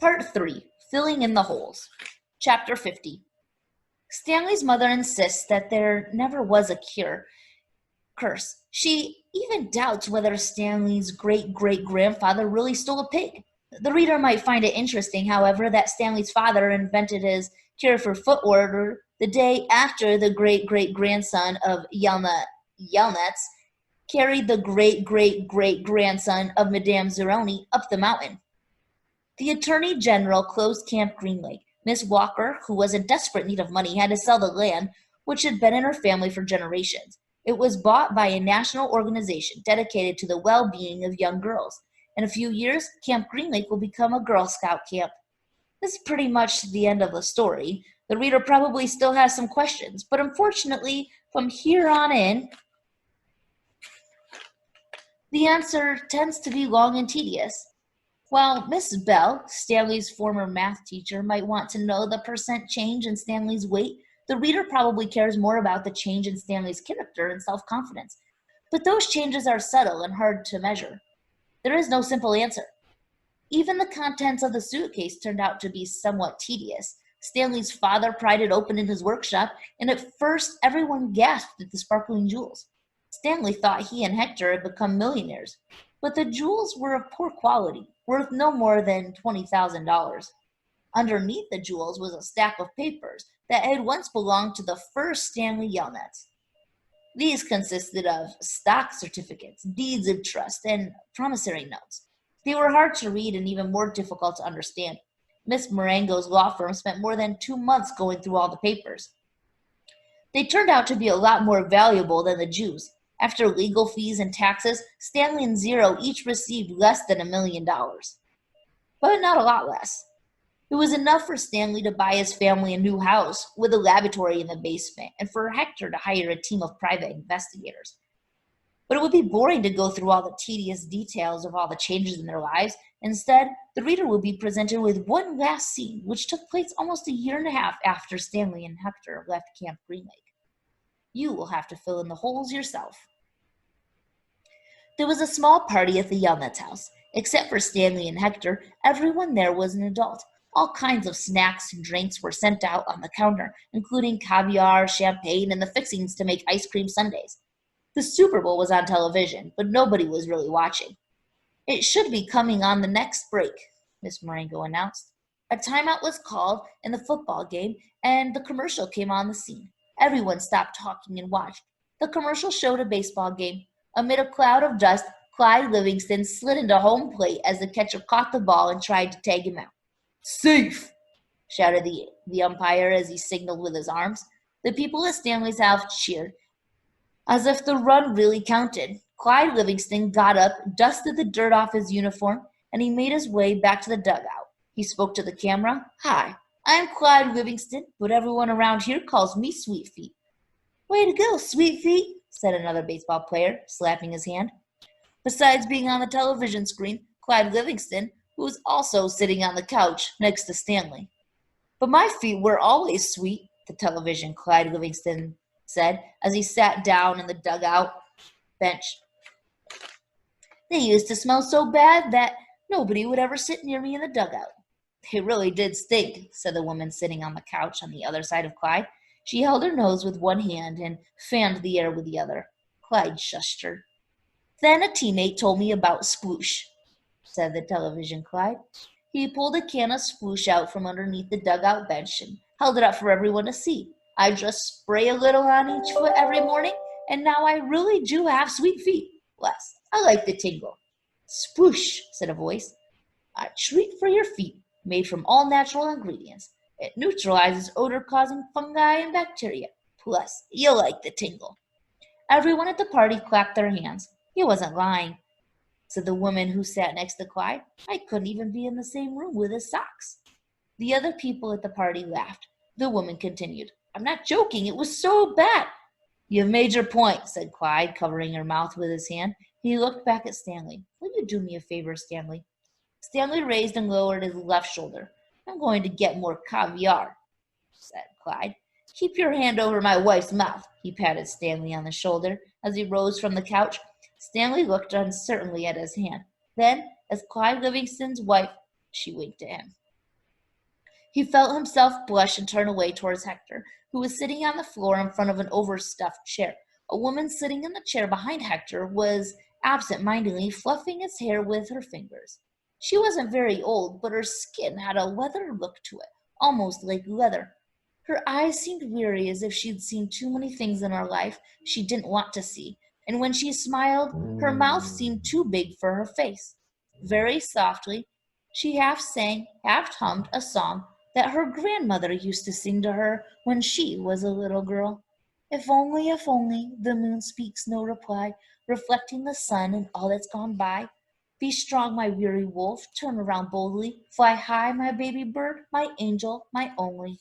Part 3. Filling in the Holes. Chapter 50. Stanley's mother insists that there never was a curse. She even doubts whether Stanley's great-great-grandfather really stole a pig. The reader might find it interesting, however, that Stanley's father invented his cure for foot odor the day after the great-great-grandson of Yelnats carried the great-great-great-grandson of Madame Zeroni up the mountain. The Attorney General closed Camp Green Lake. Miss Walker, who was in desperate need of money, had to sell the land, which had been in her family for generations. It was bought by a national organization dedicated to the well-being of young girls. In a few years, Camp Green Lake will become a Girl Scout camp. This is pretty much the end of the story. The reader probably still has some questions, but unfortunately, from here on in, the answer tends to be long and tedious. While Miss Bell, Stanley's former math teacher, might want to know the percent change in Stanley's weight, the reader probably cares more about the change in Stanley's character and self-confidence. But those changes are subtle and hard to measure. There is no simple answer. Even the contents of the suitcase turned out to be somewhat tedious. Stanley's father pried it open in his workshop, and at first everyone gasped at the sparkling jewels. Stanley thought he and Hector had become millionaires, but the jewels were of poor quality, worth no more than $20,000. Underneath the jewels was a stack of papers that had once belonged to the first Stanley Yelnats. These consisted of stock certificates, deeds of trust, and promissory notes. They were hard to read and even more difficult to understand. Miss Marengo's law firm spent more than 2 months going through all the papers. They turned out to be a lot more valuable than the Jews. After legal fees and taxes, Stanley and Zero each received less than $1 million. But not a lot less. It was enough for Stanley to buy his family a new house with a laboratory in the basement, and for Hector to hire a team of private investigators. But it would be boring to go through all the tedious details of all the changes in their lives. Instead, the reader will be presented with one last scene, which took place almost a year and a half after Stanley and Hector left Camp Green Lake. You will have to fill in the holes yourself. There was a small party at the Yelnats' house. Except for Stanley and Hector, everyone there was an adult. All kinds of snacks and drinks were sent out on the counter, including caviar, champagne, and the fixings to make ice cream sundaes. The Super Bowl was on television, but nobody was really watching. It should be coming on the next break, Miss Marengo announced. A timeout was called in the football game, and the commercial came on the scene. Everyone stopped talking and watched. The commercial showed a baseball game. Amid a cloud of dust, Clyde Livingston slid into home plate as the catcher caught the ball and tried to tag him out. "Safe!" shouted the umpire as he signaled with his arms. The people at Stanley's house cheered, as if the run really counted. Clyde Livingston got up, dusted the dirt off his uniform, and he made his way back to the dugout. He spoke to the camera. "Hi, I'm Clyde Livingston, but everyone around here calls me Sweet Feet." "Way to go, Sweet Feet," said another baseball player, slapping his hand. Besides being on the television screen, Clyde Livingston, who was also sitting on the couch next to Stanley. "But my feet were always sweet," the television Clyde Livingston said as he sat down in the dugout bench. "They used to smell so bad that nobody would ever sit near me in the dugout." "They really did stink," said the woman sitting on the couch on the other side of Clyde. She held her nose with one hand and fanned the air with the other. Clyde shushed her. "Then a teammate told me about sploosh," said the television Clyde. He pulled a can of sploosh out from underneath the dugout bench and held it up for everyone to see. "I just spray a little on each foot every morning, and now I really do have sweet feet. Bless, I like the tingle." "Sploosh," said a voice. "A treat for your feet, made from all natural ingredients. It neutralizes odor-causing fungi and bacteria. Plus, you'll like the tingle." Everyone at the party clapped their hands. He wasn't lying, said the woman who sat next to Clyde. "I couldn't even be in the same room with his socks." The other people at the party laughed. The woman continued, "I'm not joking. It was so bad." "You've made your point," said Clyde, covering her mouth with his hand. He looked back at Stanley. "Will you do me a favor, Stanley?" Stanley raised and lowered his left shoulder. "I'm going to get more caviar," said Clyde. "Keep your hand over my wife's mouth." He patted Stanley on the shoulder as he rose from the couch. Stanley looked uncertainly at his hand. Then, as Clyde Livingston's wife, she winked at him. He felt himself blush and turn away towards Hector, who was sitting on the floor in front of an overstuffed chair. A woman sitting in the chair behind Hector was absent-mindedly fluffing his hair with her fingers. She wasn't very old, but her skin had a leather look to it, almost like leather. Her eyes seemed weary, as if she'd seen too many things in her life she didn't want to see, and when she smiled, her mouth seemed too big for her face. Very softly, she half sang, half hummed a song that her grandmother used to sing to her when she was a little girl. If only, the moon speaks no reply, reflecting the sun and all that's gone by. Be strong, my weary wolf, turn around boldly, fly high, my baby bird, my angel, my only.